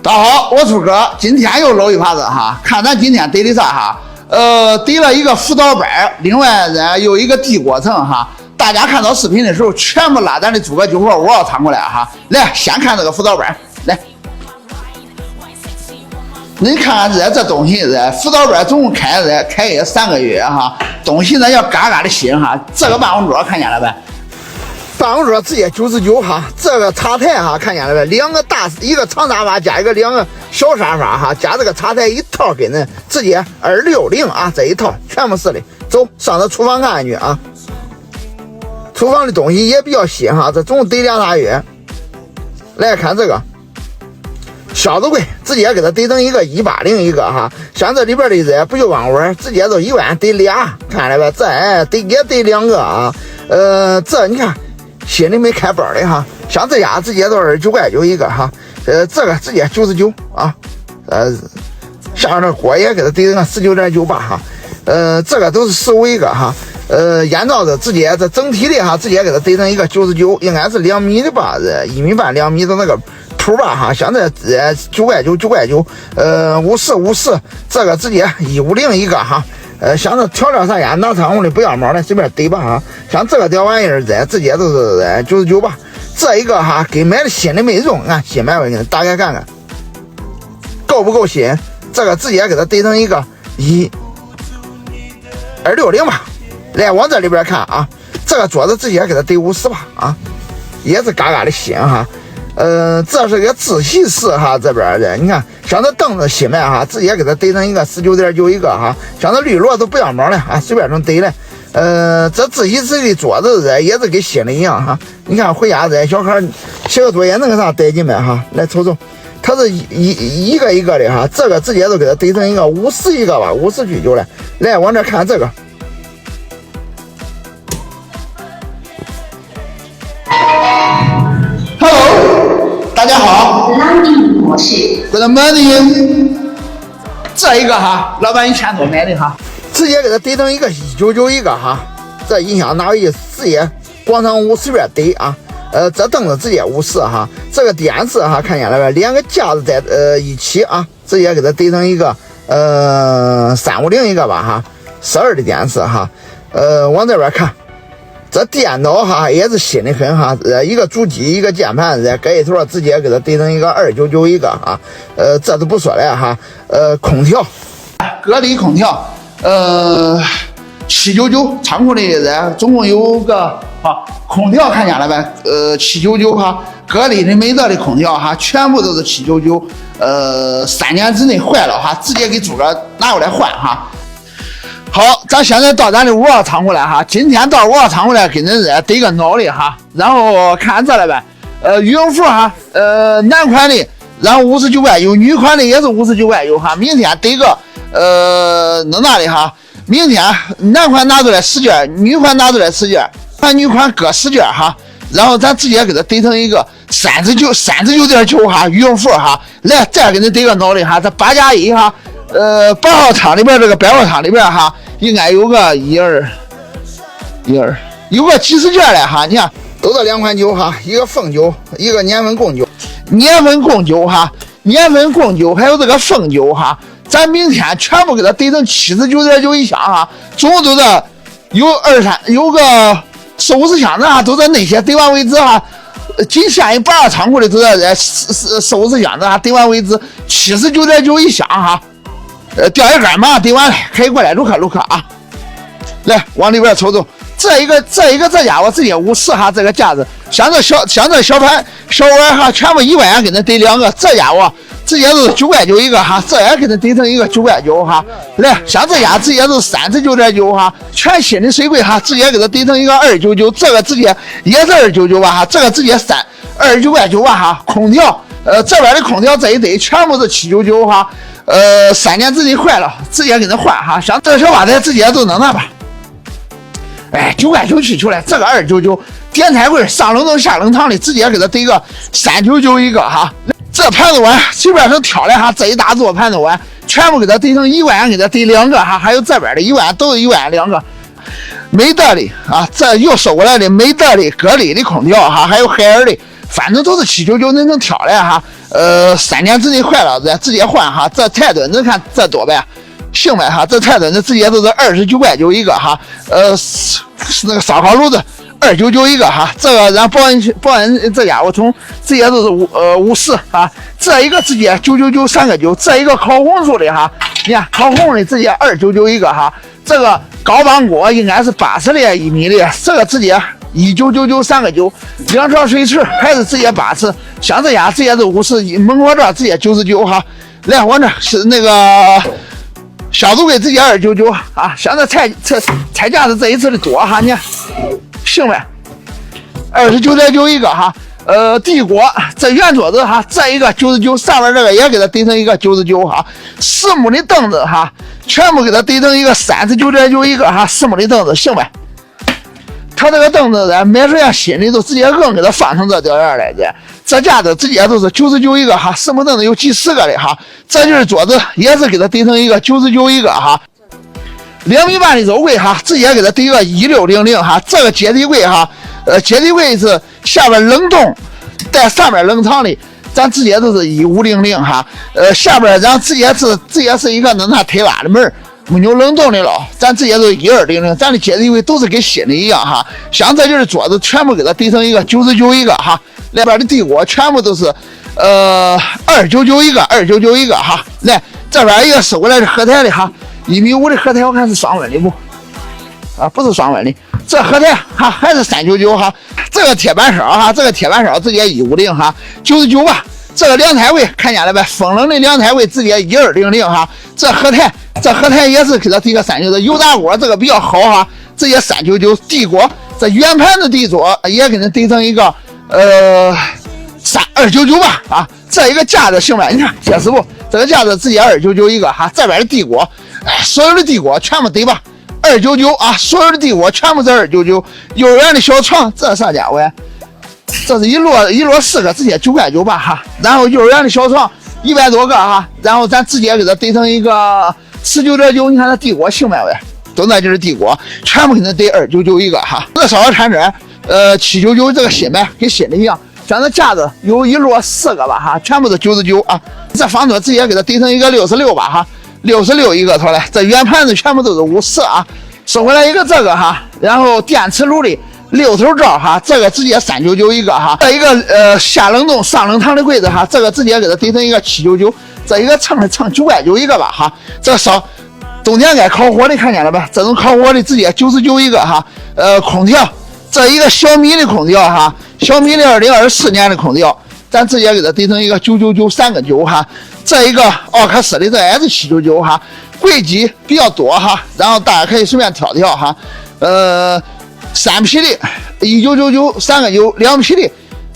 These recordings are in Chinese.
大家好，我兔哥，今天又搂一耙子哈，看咱今天逮的啥哈？逮了一个辅导班，另外呢有一个帝国城哈。大家看到视频的时候，全部拉咱的诸葛酒窝5号仓过来哈。来，先看这个辅导班，来，你看看这东西，辅导班总共开业3个月哈，东西呢要嘎嘎的新哈。这个办公桌看见了呗？办公桌直接99哈，这个茶台哈，看见了呗？一个长沙发加两个小沙发哈，加这个茶台一套给恁直接260啊，这一套全部是的。走上这厨房看看去啊，厨房的东西也比较新哈，这总共得2大月。来看这个小子柜，直接给它得成一个180一个哈，像这里边的这不锈钢碗，直接都1万得俩，看了呗？这也得2个啊。这你看。新的没开包的哈，像这家直接都是9块9一个哈，这个直接99啊，下面的锅也给它得成19.98哈，这个都是15一个哈，烟罩子直接这整体的哈，直接给它得成一个99，应该是2米的吧，1米半2米的那个铺吧哈，像这9块9，50，这个直接150一个哈。像这调料啥呀，拿仓库的不要毛的随便逮吧哈。像这个屌玩意儿直接都是99吧。这一个哈，跟买的新的没用，看新买回给你打开看看，够不够新？这个直接给它逮成一个260吧。来往这里边看啊，这个桌子直接给它逮50吧啊，也是嘎嘎的新哈。这是个自习室哈，这边的你看，像这凳子新买哈，直接给它逮成一个19.9一个哈，像这绿萝都不要毛的啊，随便能逮的。这自习室的桌子也是跟新的一样哈，你看回家这小孩写个作业那个啥带进来哈，来瞅瞅，它是一个一个的哈，这个直接都给它逮成一个50一个吧，50.9了。来往这看这个。大家好，拉丁模式。Good morning。这一个哈，老板1000多买的哈，直接给它逮成一个199一个哈。这音响哪有意思？直接广场舞随便逮啊。这凳子直接50哈。这个电视哈，看见了呗？连个架子在一起啊，直接给它逮成一个350一个吧哈，12的电视哈。往这边看。这电脑哈也是新的很哈，一个主机一个键盘，搁一头直接给它得成一个299一个哈，这都不说了哈，空调，格力空调799，仓库里总共有个空调看见了呗，799哈，格力的美德的空调哈，全部都是799，3年之内坏了哈，直接给诸葛拿过来换哈。好，咱现在到咱的5号仓库来哈，今天到5号仓库来给恁逮个脑的哈，然后看这了呗，羽绒服哈，男款的，然后59块9，女款的也是59块9哈，明天逮个那的哈，明天男款拿出来10件，女款拿出来10件，女款各10件哈，然后咱直接给它逮成一个39.9哈，羽绒服哈，来再给你逮个脑的哈，这8加1哈。8号仓里边这个百货仓里边哈，应该有个有个几十件了哈，你看都是2款酒哈，一个凤酒，一个年份贡酒哈，年份贡酒还有这个凤酒哈，咱明天全部给它逮成79.9一箱哈，总共都是有个40箱子哈，都在那些逮完为止哈。仅限于8号仓库的都在40箱子哈，逮完为止79.9一箱哈。钓一竿嘛，逮完了可以过来录课啊！来往里边瞅瞅，这家伙直接50哈，这个架子，像这小盘小碗哈，全部1万元给他逮2个，这家伙直接都是9块9一个哈，这也给他逮成一个9块9哈。来，像这家直接都是39.9哈，全新的水柜哈，直接给他逮成一个299，这个直接也是299吧哈，这个直接29块9吧哈。空调，这边的空调这一堆全部是799哈。3年之内坏了，直接给他换哈，像这小瓦台直接都能拿吧。9块9去了，这个299，点菜柜上冷冻下冷藏的，直接给他得个399一个哈。这盘子碗随便能挑来哈，这一大座盘子碗全部给他得成1万元，给他得2个哈，还有这边的1万都是1万2个。美德的啊，这又收过来的美德的、格力的空调哈，还有海尔的，反正都是799能挑来哈。3年之内坏了咱直接换哈。这菜墩子看这多呗，行呗哈，这菜墩子直接都是29.9一个哈，那个烧烤炉子299一个哈，这个咱保温这家伙从直接都是50啊，这一个直接999 3个9，这一个烤红薯的哈，你看烤红的直接299一个哈，这个高磅锅应该是80的1米的，这个直接1999 3个9，2条水池还是直接80，像这家直接是50，蒙古这直接99哈，来我这是那个小肚柜直接299啊，像这菜价是这一次的多哈，你看行呗，29.9一个哈。帝国这圆桌子哈，这一个99，上面这个也给它堆成一个99哈。实木的凳子哈，全部给它堆成一个39.9一个哈，实木的凳子行呗。他这个凳子呢，买出来新的都直接硬给它放成这吊样来的，这架子直接都是99一个哈，实木凳子有几十个的哈。这就是桌子，也是给它堆成一个99一个哈。2米半的肉柜哈，直接给它堆个1600哈。这个阶梯柜哈，阶梯柜是下边冷冻带上面冷藏的，咱直接都是1500哈。下边咱直接是一个那啥推拉的门，没有冷冻的了，咱直接都1200。咱的阶梯柜都是跟新的一样哈。像这就是桌子全部给它堆成一个99一个哈，那边的地锅全部都是299一个299一个哈。来这边一个收过来是合台的哈，1.5米的合台，我看是双温的不？啊，不是双温的，这合台哈还是399哈。这个铁板烧哈，这个铁板烧直接150哈，99吧。这个凉台柜看见了呗，风冷的凉台柜直接1200哈。这合台也是给它提个399，油炸锅这个比较好哈，直接399。地锅这圆盘子地桌也给它堆成一个299吧啊。这一个架子行呗，你看谢师傅这个架子直接299一个哈。这边的地锅，所有的地锅全部堆吧。299啊，所有的地锅全部是299。幼儿园的小床，这啥家伙呀？这是一摞4个，直接9.9吧哈。然后幼儿园的小床100多个哈，然后咱直接给它堆成一个19.9。你看这地锅行没喂？都那就是地锅，全部给它堆299一个哈。这烧烤餐纸799这个新呗，跟新的一样。像这架子有一摞4个吧哈，全部是99啊。这方桌直接给它堆成一个66吧哈。66一个头来，这圆盘子全部都是50啊。收回来一个这个哈，然后电磁炉的6头罩哈，这个直接399一个哈。这一个下冷冻上冷藏的柜子哈，这个直接给它堆成一个799。这一个秤9.9一个吧哈。这烧冬天该烤火的看见了吧？这种烤火的直接99一个哈。空调这一个小米的空调哈，小米的2024年的空调，咱直接给它堆成一个999 3个9哈。这一个奥克斯的这也是799哈，柜机比较多哈，然后大家可以随便挑挑哈。3匹的1999 3个9，2匹的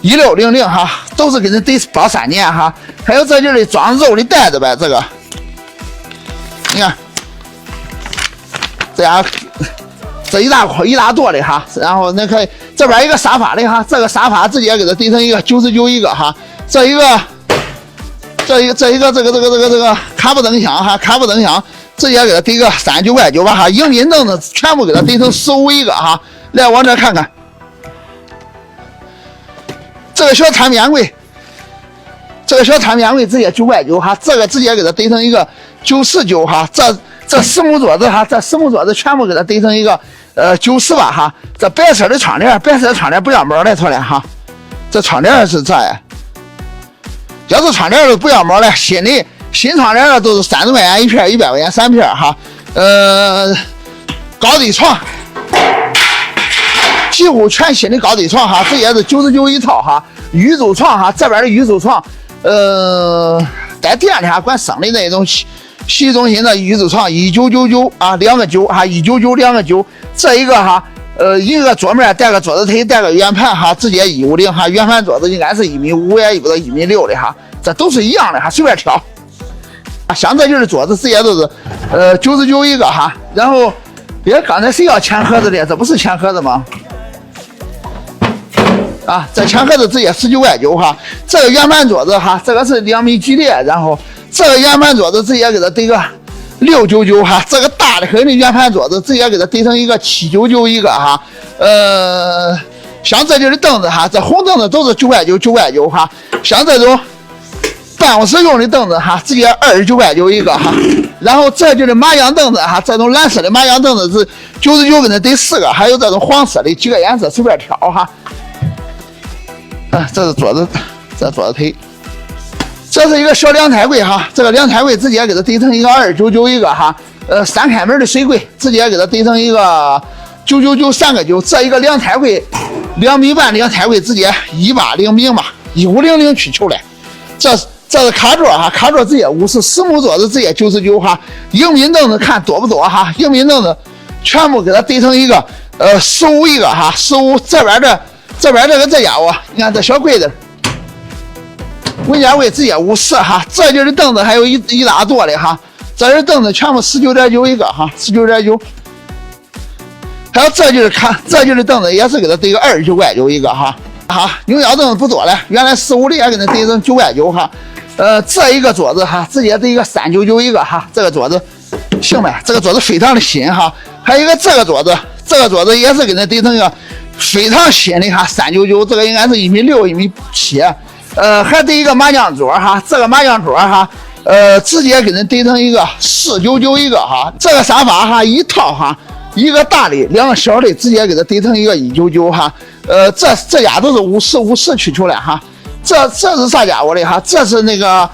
1600哈，都是给人得包3年哈。还有这就是装肉的袋子呗，这个你看这样这一大垛的哈，然后那可以这边一个沙发的哈，这个沙发直接给它堆成一个99一个哈。这一个卡布灯箱哈，卡布灯箱直接给它堆个39.9吧哈。迎宾凳子全部给它堆成15一个哈。来往这看看，这个小餐面柜，直接9.9哈。这个直接给它堆成一个99哈。这实木桌子哈，这实木桌子全部给它堆成一个98哈。这白色的窗帘不要毛来，出来哈。这窗帘是啥呀？要是窗帘都不要毛了，新窗帘都是30块钱一片，100块钱3片哈。高低床几乎全新的高低床哈，这也是99一套哈。玉柱床哈，这边的玉柱床带电的哈，管生的那种洗浴中心的玉柱床1999啊，2个9哈，199 2个9。这一个哈一个桌面带个桌子腿，带个圆盘哈，直接150哈。圆盘桌子应该是1.5米也不到1.6米的哈，这都是一样的哈，随便挑。像这就是桌子直接都是99一个哈。然后刚才谁要钱盒子的？这不是钱盒子吗？啊，这钱盒子直接19.9哈。这个圆盘桌子哈，这个是2米几的，然后这个圆盘桌子直接给它堆个699哈。这个大的很的圆盘桌子直接给它堆成一个799一个哈。像这就是凳子哈，这红凳子都是9.9哈。像这种办公室用的凳子哈，直接29.9一个哈。然后这就是麻将凳子哈，这种蓝色的麻将凳子是99跟它得4个，还有这种黄色的几个颜色随便挑哈。这是桌子，这桌子腿。这是一个小凉台柜哈，这个凉台柜直接给它堆成一个299一个哈。3开门的水柜直接给它堆成一个999 3个9。这一个凉台柜2米半凉台柜直接180平吧，1500去求来。这是卡座哈，卡座直接50，实木桌子直接99哈。迎宾凳子看多不多哈？迎宾凳子全部给它堆成一个15一个哈，15。这边这家伙，你看这小柜子。文件柜直接50哈，这就是凳子，还有一大垛的哈。这是凳子，全部19.9一个哈，19.9。还有这就是凳子，也是给它堆个29.9一个哈。牛角凳子不多了，原来15的也给它堆成9.9哈。这一个桌子哈，直接堆一个399一个哈。这个桌子行呗，这个桌子非常的新哈。还有一个这个桌子也是给它堆成一个非常新的哈，399，这个应该是1.6米1.7米。还得一个麻将桌哈，这个麻将桌哈，直接给人堆成一个499一个哈。这个沙发哈，一套哈，一个大的2个小的，直接给它堆成一个199哈。这家都是50去求来哈。这是啥家伙的哈？这是那个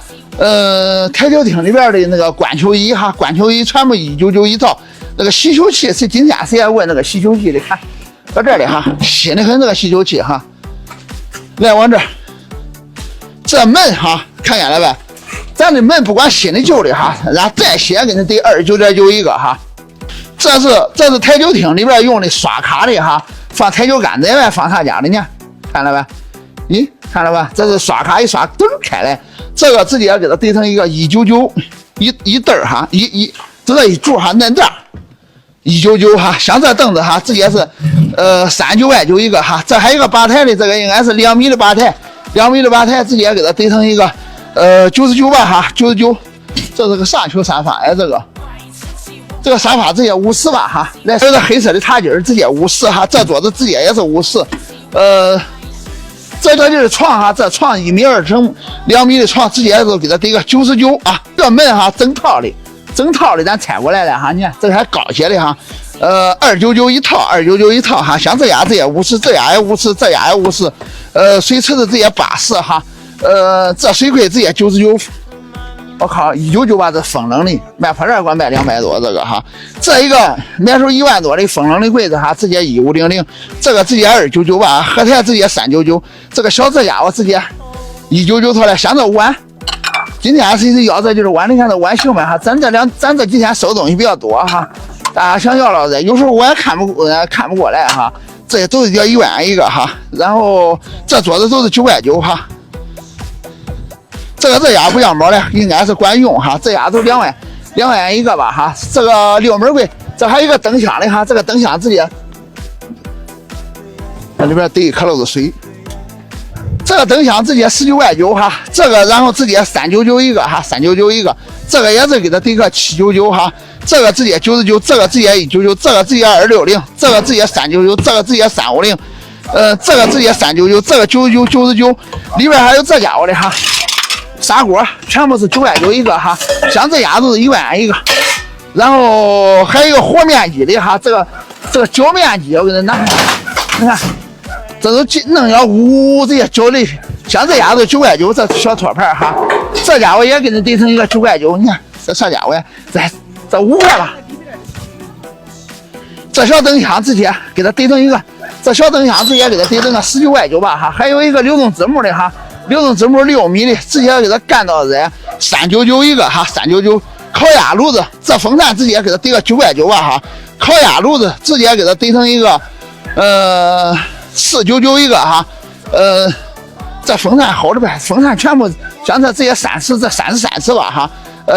台球厅里边的那个观球仪哈，观球仪全部199一套。那个吸球器是今天谁也问那个吸球器的，看搁这里哈，新的很这个吸球器哈。来往这儿。这门哈，看见了呗？咱的门不管新的旧的哈，然后再新给它得29.9一个哈。这是台球厅里边用的刷卡的哈，放台球杆子外放他家的呢，看了呗？咦，看了吧？这是刷卡一刷噔开来，这个直接给它堆成一个199一对哈，就这一柱哈，嫩这199哈。像这凳子哈，直接是39.9一个哈。这还有一个吧台的，这个应该是2米的吧台。2米的吧台直接给它堆成一个99吧哈，99。这是个啥球沙发呀？这个沙发直接50吧哈。来，这个黑色的茶几直接50哈，这桌子直接也是50。这就是床哈，这床1米2乘2米的床，直接就给它堆个99啊。这门哈，整套的咱拆过来了哈，你看这个还高些的哈。299一套，299一套哈，像这家这也50，这家也50，这家也50。水池子直接80哈，这水柜直接99。我靠，199吧，这风冷的，卖破烂管卖200多这个哈。这一个买手1万多的风冷的柜子哈，直接1500，这个直接299吧，合台直接399，这个小这家伙直接199套了。像这碗，今天谁要这就是碗，你看这碗行呗哈，咱这几天收东西比较多哈。大家想要了的，有时候我也看不过来哈。这些都是要1万一个哈，然后这桌子都是9.9哈。这家不要毛的，应该是管用哈。这家都2万一个吧哈。这个6门柜，这还有一个灯箱的哈，这个灯箱直接这里边得1颗漏子水。这个灯箱直接19.9哈，这个然后直接399一个哈，399一个。这个也是给它得个799哈。这个直接99，这个直接199，这个直接260，这个直接399，这个直接350，这个直接399，这个99，里边还有这家伙的哈，砂锅全部是9.9一个哈，像这家都是1万一个，然后还有一个和面机的哈，这个搅面机我给它拿，你看，这都弄要呜这些搅的，像这家都9.9，这小托盘哈，这家伙也给它堆成一个9.9，你看这啥家伙呀？这5块吧，这小灯箱直接给它堆成一个，这小灯箱直接给它堆成个19.9吧哈，还有一个流动字幕的哈，流动字幕6米的，直接给它干到这399一个哈，399。烤鸭炉子，这风扇直接给它堆个9.9吧哈，烤鸭炉子直接给它堆成一个499一个哈，这风扇好着呗，风扇全部像这些30这33次吧哈。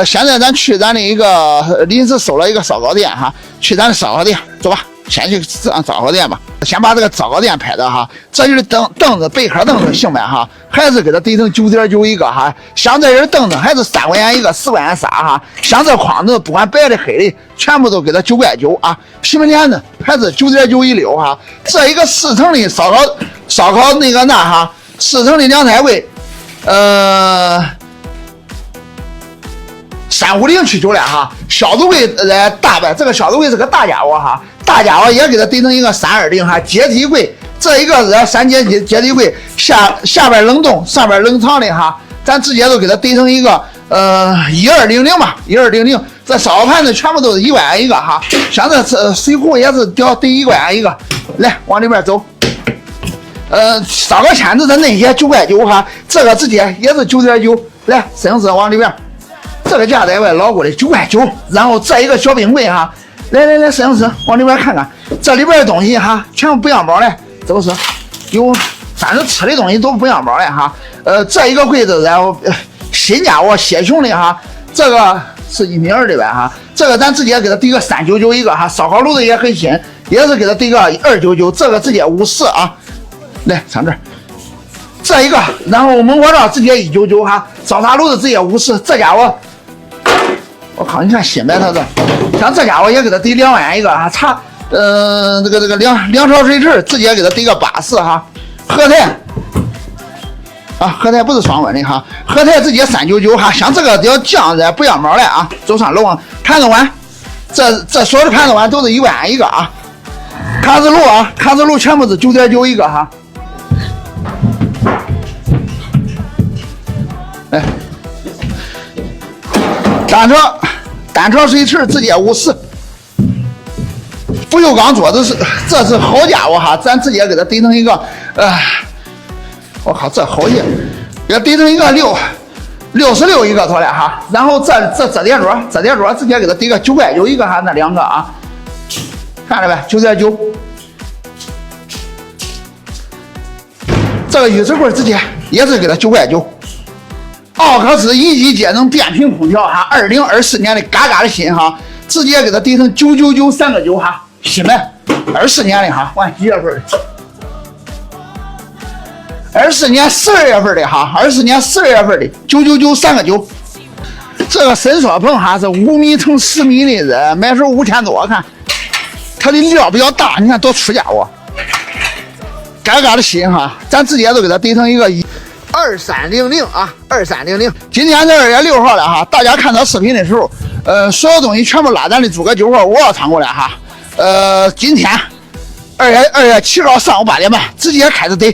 现在咱去咱的一个临时收了一个烧烤店哈，去咱的烧烤店走吧，先去上烧烤店吧，先把这个烧烤店拍的哈。这就是凳子贝壳凳子行呗哈，还是给它堆成9.9一个哈。像这人凳子还是3块钱一个，4块钱仨哈。像这筐子不管白的黑的，全部都给它9.9啊。皮门帘子还是9.9一溜哈。这一个4层的烧烤那个那哈，4层的凉台柜， 350去9了哈。小度柜大呗，这个小度柜是个大家伙哈，大家伙也给它怼成一个320哈，阶梯柜。这一个是3阶梯阶梯柜，下边冷冻，上边冷藏的哈，咱直接都给它怼成一个1200吧，1200。这烧烤盘子全部都是1块钱一个哈，像这水壶也是得1块钱一个。来，往里边走。烧烤签子的那些9块9哈，这个直接也是9.9。来，摄影师往里边，这个价在外老贵的9块9。然后这一个小冰柜哈，来，摄影师往里边看看，这里边的东西哈，全部不要包的。这不是有，反正吃的东西都不要包的哈。这一个柜子，然后新家伙血熊的哈，这个是1.2米的呗哈。这个咱直接给它怼个399一个哈。烧烤炉子也很新，也是给它怼个299，这个直接54啊。来上这儿，这一个，然后焖火灶直接199哈，烧茶炉子直接50，这家伙，我靠，你看新买它这，像这家伙也给它怼2万一个哈，茶。这个两勺水池直接给它怼个80哈，合台啊，合台不是双温的哈，合台直接399哈，像这个要酱的不要毛的啊，走上楼啊，盘子碗，这所有的盘子碗都是1块钱一个啊，卡子炉啊，卡子炉全部是9.9一个哈，来，单朝水池直接50。不锈钢桌子这是好家伙哈，咱直接给它怼成一个，我靠，这好些，给它怼成一个66一个多了哈。然后这折叠桌直接给它怼个9块9一个哈，那2个啊，看着呗，9.9。这个浴室柜直接也是给它9块9。奥克斯1级节能电瓶空调哈，2024年的嘎嘎的新哈，直接给它怼成999 3个9哈。新买24年的哈，完几月份的？24年12月份的哈，24年12月份的999 3个9。这个伸缩棚哈是5米乘10米的，买时候5000多，看它的料比较大，你看多出家伙，嘎嘎的新哈，咱直接都给它怼成一个2300啊，2300。今天是2月6号了哈，大家看到视频的时候，所有东西全部拉咱的诸葛9号5号仓库了哈。今天2月7号上午8点半直接开始怼。